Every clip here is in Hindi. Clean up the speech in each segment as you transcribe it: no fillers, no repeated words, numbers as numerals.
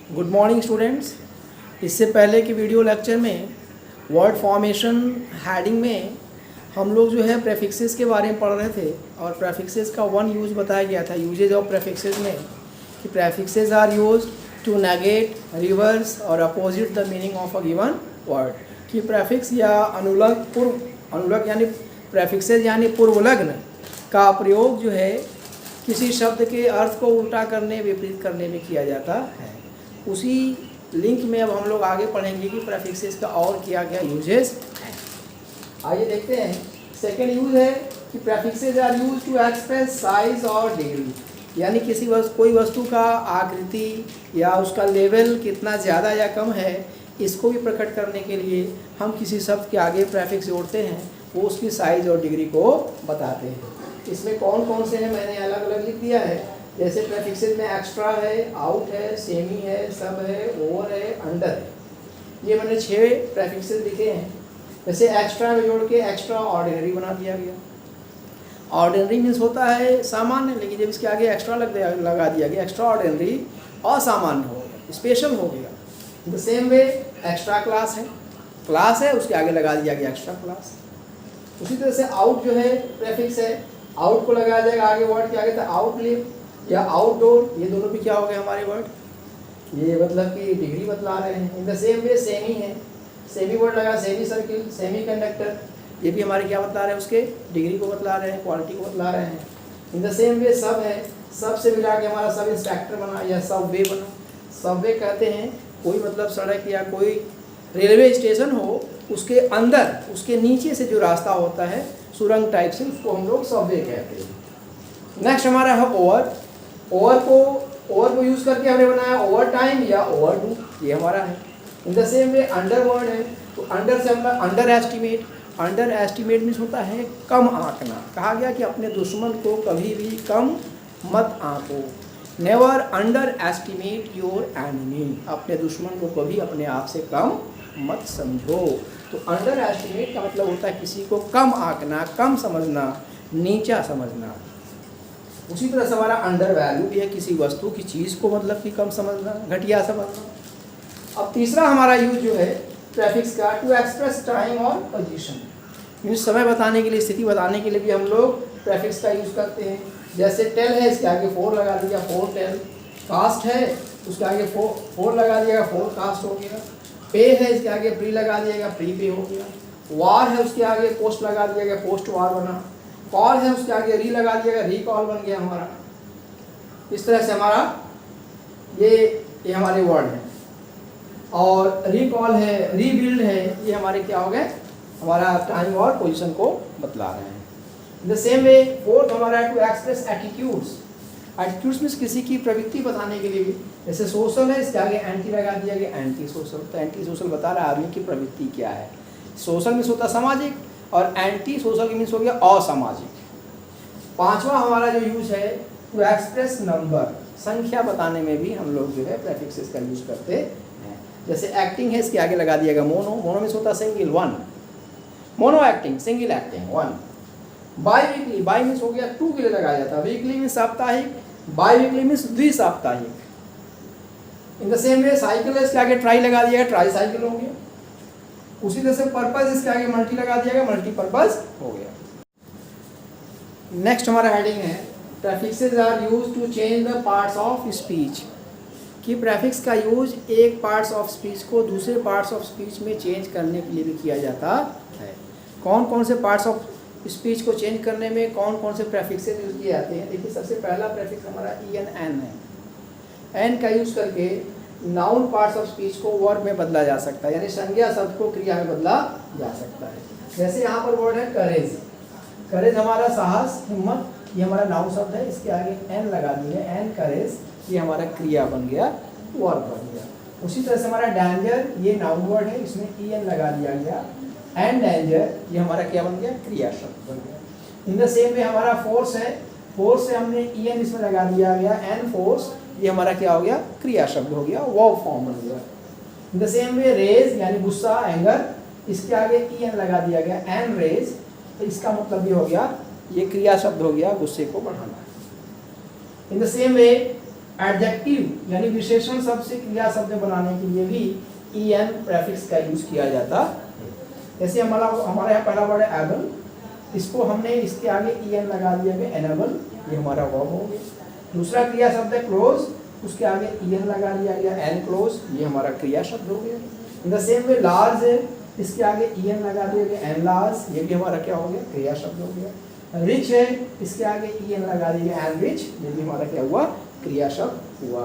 Good morning students. इससे पहले की वीडियो लेक्चर में वर्ड फॉर्मेशन हेडिंग में हम लोग जो है प्रेफिक्सेस के बारे में पढ़ रहे थे और प्रेफिक्सेस का वन यूज बताया गया था यूजेज ऑफ प्रेफिक्सेस में कि prefixes are use to negate, reverse or opposite the meaning of a given word. कि प्रेफिक्स या अनुलग यानी प्रेफिक्सेस यानी पूर्वलग्न का प्रयोग जो है किसी शब्द के अर्थ को उल्टा करने, विपरीत करने में किया जाता है। उसी लिंक में अब हम लोग आगे पढ़ेंगे कि प्रेफिक्सेस का और क्या क्या यूजेस हैं। आइए देखते हैं। सेकेंड यूज है कि prefixes are use to express size और डिग्री, यानी कोई वस्तु का आकृति या उसका लेवल कितना ज़्यादा या कम है, इसको भी प्रकट करने के लिए हम किसी शब्द के आगे प्रेफिक्स जोड़ते हैं, वो उसकी साइज और डिग्री को बताते हैं। इसमें कौन कौन से हैं मैंने अलग अलग लिख दिया है। जैसे प्रेफिक्सेस में एक्स्ट्रा है, आउट है, सेमी है, सब है, ओवर है, अंडर है। ये मैंने 6 प्रेफिक्सेस लिखे हैं। जैसे एक्स्ट्रा में जोड़ के एक्स्ट्रा ऑर्डिनरी बना दिया गया। ऑर्डिनरी मीन्स होता है सामान्य, लेकिन जब इसके आगे एक्स्ट्रा लगा दिया गया, एक्स्ट्रा ऑर्डिनरी असामान्य हो गया, स्पेशल हो गया। The same way extra class है उसके आगे लगा दिया गया एक्स्ट्रा क्लास। उसी तरह से आउट जो है प्रेफिक्स है, आउट को लगाया जाएगा आगे वर्ड के आगे, तो आउटलिव या आउटडोर, ये दोनों भी क्या हो गए हमारे वर्ड, ये मतलब कि डिग्री बतला रहे हैं। In the same way semi है, सेमी वर्ड लगा, सेमी सर्किल, सेमी कंडक्टर, ये भी हमारे क्या बतला रहे हैं, उसके डिग्री को बतला रहे हैं, क्वालिटी को बतला रहे हैं। इन द सेम वे सब है, सब से मिला के हमारा सब इंस्पेक्टर बना या सब वे बना। सब वे कहते हैं कोई मतलब सड़क या कोई रेलवे स्टेशन हो, उसके अंदर उसके नीचे से जो रास्ता होता है सुरंग टाइप से, उसको हम लोग सबवे कहते हैं। नेक्स्ट हमारा है ओवर। ओवर को यूज करके हमने बनाया ओवर टाइम या ओवर डू, ये हमारा है। इन the same way under word है, तो अंडर से हमारा under estimate. Under estimate means होता है कम आंकना। कहा गया कि अपने दुश्मन को कभी भी कम मत आंको। Never underestimate your enemy, अपने दुश्मन को कभी अपने आप से कम मत समझो। तो अंडर एस्टिमेट का मतलब होता है किसी को कम आंकना, कम समझना, नीचा समझना। उसी तरह से हमारा अंडर वैल्यू भी है, किसी वस्तु की चीज़ को मतलब कि कम समझना, घटिया समझना। अब तीसरा हमारा यूज जो है प्रेफिक्स का, टू एक्सप्रेस टाइम और पोजीशन, मीन्स समय बताने के लिए, स्थिति बताने के लिए भी हम लोग प्रेफिक्स का यूज़ करते हैं। जैसे टेल है, इसके आगे 4 लगा दिया, 4 टेल। कास्ट है, उसके आगे 4 लगा दिया, 4 कास्ट हो गया। पे है, इसके आगे प्री लगा दिया गया, प्री पे हो गया। वार है, उसके आगे पोस्ट लगा दिया गया, पोस्ट वार बना। कॉल है, उसके आगे री लगा दिया गया, री कॉल बन गया हमारा। इस तरह से हमारा ये हमारे वर्ड हैं। और रिकॉल है, रीबिल्ड है, ये हमारे क्या हो गए, हमारा टाइम और पोजीशन को बतला रहे हैं। In the same way fourth हमारा to express attitudes. Attitudes means किसी की प्रवृत्ति बताने के लिए भी, जैसे सोशल है, इसके आगे एंटी लगा दिया गया, एंटी सोशल। तो एंटी सोशल बता रहा है आदमी की प्रवृत्ति क्या है। सोशल मीन्स होता सामाजिक और एंटी सोशल मीन्स हो गया असामाजिक। पांचवा हमारा जो यूज है टू एक्सप्रेस नंबर, संख्या बताने में भी हम लोग जो है प्रेफिक्सेस का यूज करते हैं। जैसे एक्टिंग है, इसके आगे लगा दिया गया मोनो। मोनो मीन्स होता single, 1। Mono acting, single acting, 1। Biweekly, bi means हो गया 2 के लिए लगाया जाता है। वीकली मीन्स साप्ताहिक, बाई वीकली मीन्स द्विसाप्ताहिक। In the same way cycle है, इसके आगे ट्राई लगा दिया गया, ट्राई साइकिल हो गया। उसी तरह से पर्पज, इसके आगे मल्टी लगा दिया गया, मल्टीपर्पज हो गया। नेक्स्ट हमारा हेडिंग है prefixes are used to change the parts of speech. कि प्रेफिक्स का यूज एक पार्ट्स ऑफ स्पीच को दूसरे पार्ट्स ऑफ स्पीच में चेंज करने के लिए भी किया जाता है। कौन कौन से पार्ट्स ऑफ स्पीच को चेंज करने में कौन कौन से प्रेफिक्सेस यूज किए जाते हैं। देखिए, सबसे पहला प्रेफिक्स हमारा EN है। एन का यूज करके नाउन पार्ट्स ऑफ स्पीच को वर्ब में बदला जा सकता है, यानी संज्ञा शब्द को क्रिया में बदला जा सकता है। जैसे यहाँ पर वर्ड है करेज। करेज हमारा साहस, हिम्मत, ये हमारा नाउन शब्द है, इसके आगे एन लगा दिए, एन करेज, ये हमारा क्रिया बन गया, वर्ब बन गया। उसी तरह से हमारा डेंजर, ये नाउन वर्ड है, इसमें EN लगा दिया गया, एंड डेंजर, ये हमारा क्या बन गया, क्रिया शब्द बन गया। इन द सेम वे हमारा फोर्स है, फोर्स से हमने EN इसमें लगा दिया गया, एन फोर्स, ये हमारा क्या हो गया, क्रिया शब्द हो गया, वर्ब फॉर्म बन गया। In the same way rage यानी गुस्सा, एंगर, इसके आगे EN लगा दिया गया, एन रेज, तो इसका मतलब ये हो गया, ये क्रिया शब्द हो गया, गुस्से को बढ़ाना। इन द सेम वे एडजेक्टिव यानी विशेषण शब्द से क्रिया शब्द बनाने के लिए भी en प्रेफिक्स का यूज किया जाता है। जैसे हमारे यहाँ पहला वर्ड है एबल, इसको हमने इसके आगे en लगा दिया गया एनेबल, ये हमारा वर्ब हो गया। दूसरा क्रिया शब्द है क्लोज, उसके आगे en लगा दिया गया एन क्लोज, ये हमारा क्रिया शब्द हो गया। In the same way large है, इसके आगे en लगा दिया गया एन लार्ज, ये भी हमारा क्या हो गया, क्रिया शब्द हो गया। रिच है, इसके आगे en लगा दिया गया एन रिच, ये भी हमारा क्या हुआ, क्रिया शब्द हुआ।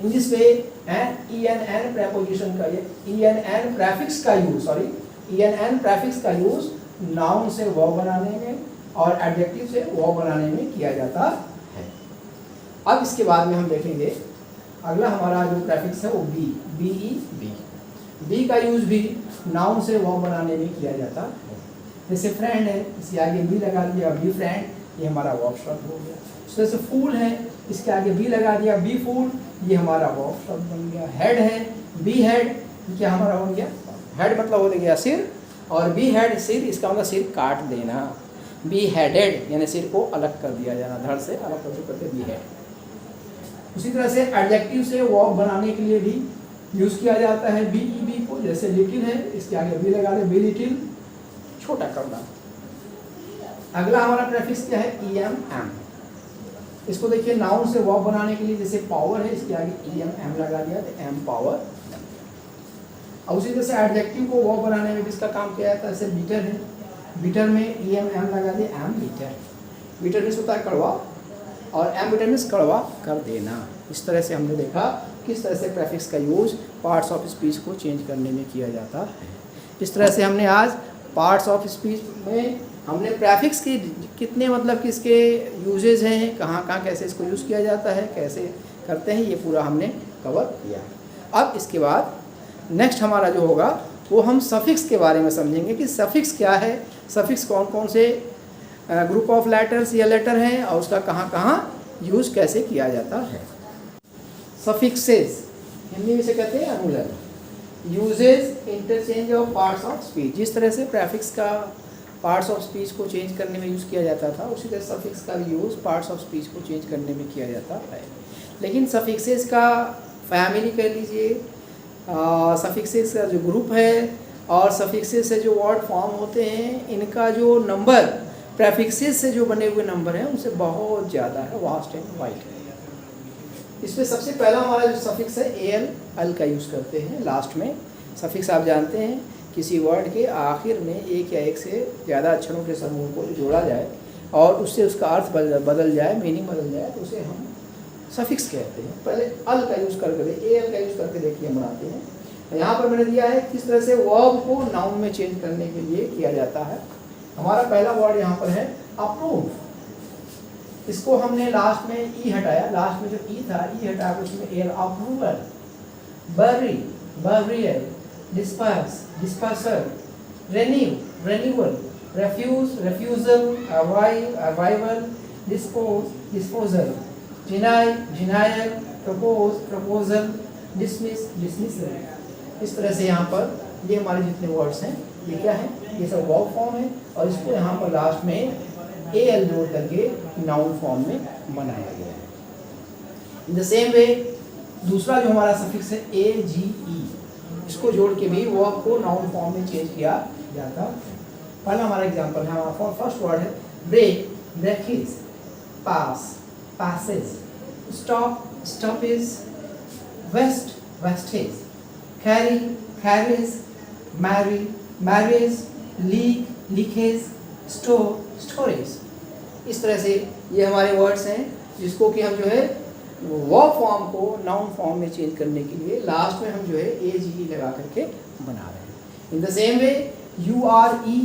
In this way en preposition का en प्रेफिक्स का यूज en प्रेफिक्स का यूज नाउन से वर्ब बनाने में और एडजेक्टिव से वर्ब बनाने में किया जाता है। अब इसके बाद में हम देखेंगे अगला हमारा जो प्रेफिक्स है वो बी का यूज भी नाउन से वर्ब बनाने में किया जाता है। जैसे फ्रेंड है, इसके आगे बी लगा दिया बी फ्रेंड, ये हमारा वर्ब शब्द हो गया। जैसे फूल है, इसके आगे बी लगा दिया बी फूल, ये हमारा वर्ब शब्द बन गया। हेड है, बी हेड, ये क्या हमारा बन गया, हेड मतलब हो गया सिर, और बी हेड सिर, इसका मतलब सिर काट देना। बी हेडेड यानी सिर को अलग कर दिया जाना, धड़ से अलग करके बी हेड। उसी तरह से एडजेक्टिव से वर्ब बनाने के लिए भी यूज किया जाता है बी को। जैसे लिटिल है, इसके आगे बी लगा दे बी लिटिल, छोटा करना। अगला हमारा प्रेफिक्स क्या है, एम। इसको देखिए नाउन से वर्ब बनाने के लिए, जैसे पावर है, इसके आगे एम लगा दिया तो एम पावर। और उसी तरह से एडजेक्टिव को वर्ब बनाने में भी इसका काम किया जाता है। जैसे बीटर है, बीटर में एम लगा दिया एम बीटर। बीटर मीन्स होता है कड़वा, और एम बीटर मीन्स कड़वा कर देना। इस तरह से हमने देखा किस तरह से प्रेफिक्स का यूज पार्ट्स ऑफ स्पीच को चेंज करने में किया जाता है। इस तरह से हमने आज पार्ट्स ऑफ स्पीच में हमने प्रेफिक्स की कितने मतलब कि इसके यूजेज हैं, कहाँ कहाँ कैसे इसको यूज़ किया जाता है, कैसे करते हैं, ये पूरा हमने कवर किया। अब इसके बाद नेक्स्ट हमारा जो होगा वो हम सफिक्स के बारे में समझेंगे कि सफिक्स क्या है, सफिक्स कौन कौन से ग्रुप ऑफ लेटर्स या लेटर हैं और उसका कहाँ कहाँ यूज़ कैसे किया जाता है। सफिक्सेस हिंदी में से कहते हैं अनुलय। Uses interchange of parts of speech, जिस तरह से प्रेफिक्स का पार्ट्स ऑफ स्पीच को चेंज करने में यूज़ किया जाता था, उसी तरह सफिक्स का भी यूज़ पार्ट्स ऑफ स्पीच को चेंज करने में किया जाता है। लेकिन सफिक्सेस का फैमिली कह लीजिए, सफिक्सेस का जो ग्रुप है और सफिक्सेस से जो वर्ड फॉर्म होते हैं, इनका जो नंबर प्रेफिक्सेस से जो बने हुए नंबर हैं उनसे बहुत ज़्यादा है, वास्ट एंड वाइड है। इसमें सबसे पहला हमारा जो सफिक्स है एल का यूज़ करते हैं लास्ट में। सफिक्स आप जानते हैं किसी वर्ड के आखिर में एक या एक से ज़्यादा अक्षरों के समूह को जोड़ा जाए और उससे उसका अर्थ बदल जाए, मीनिंग बदल जाए, तो उसे हम सफिक्स कहते हैं। पहले अल का यूज़ करके एल का यूज़ करके देखिए हम बनाते हैं। यहाँ पर मैंने दिया है किस तरह से वर्ब को नाउन में चेंज करने के लिए किया जाता है। हमारा पहला वर्ड यहाँ पर है अप्रूव। इसको हमने लास्ट में ई हटाया, लास्ट में जो ई था ई हटा के उसमें L, approval. Bury, burial, disperse, dispersal, renew, renewal, refuse, refusal, arrival, dispose, disposal, deny, denial, propose, proposal, dismiss, dismissal. इस तरह से यहाँ पर ये हमारे जितने वर्ड्स हैं ये क्या है, ये सब वर्ब फॉर्म है और इसको यहाँ पर लास्ट में एल जोड़ करके नाउन फॉर्म में बनाया गया है। इन द सेम वे दूसरा जो हमारा सफिक्स है AGE, इसको जोड़ के भी वर्ब को नाउन फॉर्म में चेंज किया जाता है। पहला हमारा एग्जांपल है, हमारा फर्स्ट वर्ड है ब्रेक, ब्रेकेज, पास, passes, stop, stoppage, west, westage, carry, carries, marry, marriage, leak, leakage, store, storage। इस तरह से ये हमारे वर्ड्स हैं जिसको कि हम जो है वर्ब फॉर्म को नाउन फॉर्म में चेंज करने के लिए लास्ट में हम जो है AGE लगा करके बना रहे हैं। In the same way URE,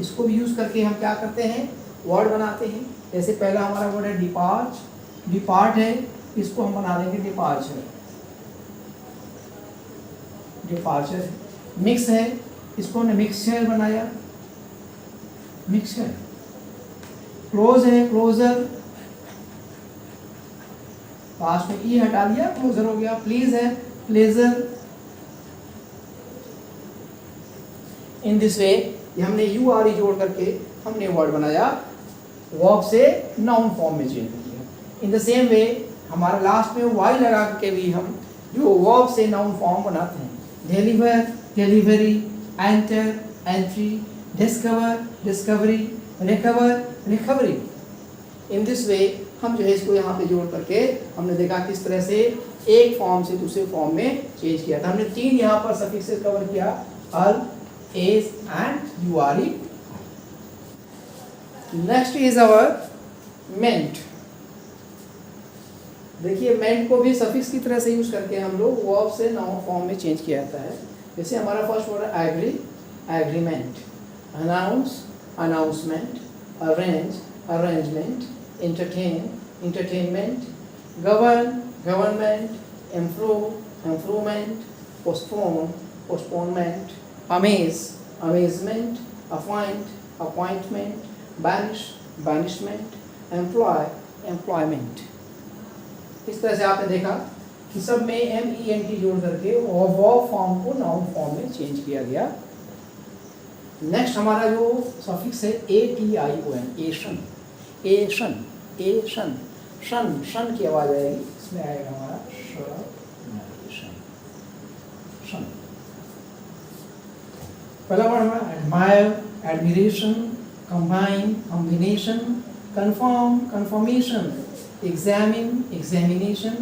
इसको भी यूज़ करके हम क्या करते हैं, वर्ड बनाते हैं। जैसे पहला हमारा वर्ड है डिपार्च, डिपार्ट है, इसको हम बना देंगे डिपार्चर, डिपार्चर। मिक्स है, इसको हमने मिक्सचर बनाया, मिक्सचर। क्लोज है, क्लोजर, लास्ट में ई हटा दिया, क्लोजर हो गया। प्लीज है, प्लेजर। इन दिस वे हमने URE जोड़ करके हमने वर्ड बनाया, वर्ब से नाउन फॉर्म में चेंज किया। इन द सेम वे हमारा लास्ट में वाई लगा के भी हम जो वर्ब से नाउन फॉर्म बनाते हैं, deliver, delivery, enter, entry, discover, discovery, recover, recovery. In this way हम जो है इसको यहाँ पे जोड़ करके हमने देखा किस तरह से एक फॉर्म से दूसरे फॉर्म में चेंज किया था। हमने 3 यहाँ पर सफिक्सेस कवर किया, al, age and URE. Next is our ment. देखिए मेंट को भी सफिक्स की तरह से यूज करके हम लोग वर्ब से नाउन फॉर्म में चेंज किया जाता है। जैसे हमारा फर्स्ट वर्ड है agree, agreement, announce, announcement, arrange, arrangement, entertain, entertainment, govern, government, improve, improvement, postpone, postponement, amaze, amazement, appoint, appointment, banish, banishment, employ, employment। इस तरह से आपने देखा कि सब में MENT जोड़ करके वर्ब फॉर्म को नाउन फॉर्म में चेंज किया गया। नेक्स्ट हमारा जो सफिक्स है ATION, एशन, एशन, एशन, शन, शन की आवाज आएगी, इसमें आएगा हमारा शन, शन। पहला वर्ड हमारा admire, admiration, combine, combination, confirm, confirmation, examine, examination,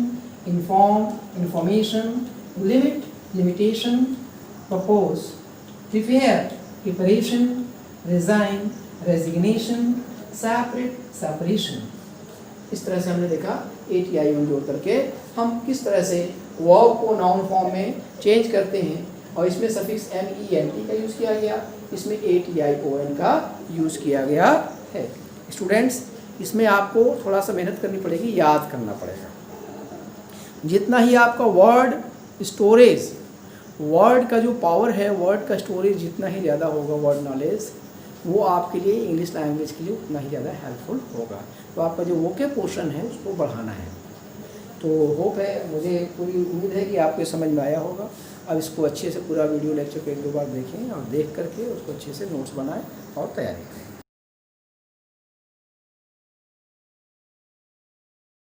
inform, information, limit, limitation, propose, prepare, preparation, resign, resignation, separate, separation. इस तरह से हमने देखा ATION जोड़ करके हम किस तरह से वर्ब को नाउन फॉर्म में चेंज करते हैं, और इसमें सफिक्स MENT का यूज़ किया गया, इसमें ATION का यूज़ किया गया है। स्टूडेंट्स, इसमें आपको थोड़ा सा मेहनत करनी पड़ेगी, याद करना पड़ेगा। जितना ही आपका वर्ड स्टोरेज, वर्ड का जो पावर है, वर्ड का स्टोरेज जितना ही ज़्यादा होगा, वर्ड नॉलेज, वो आपके लिए इंग्लिश लैंग्वेज के लिए उतना ही ज़्यादा हेल्पफुल होगा। तो आपका जो वोके पोर्शन है उसको बढ़ाना है। तो होप है, मुझे पूरी उम्मीद है कि आपको समझ में आया होगा। अब इसको अच्छे से पूरा वीडियो लेक्चर को 1-2 बार देखें और देख करके उसको अच्छे से नोट्स बनाएं और तैयारी करें।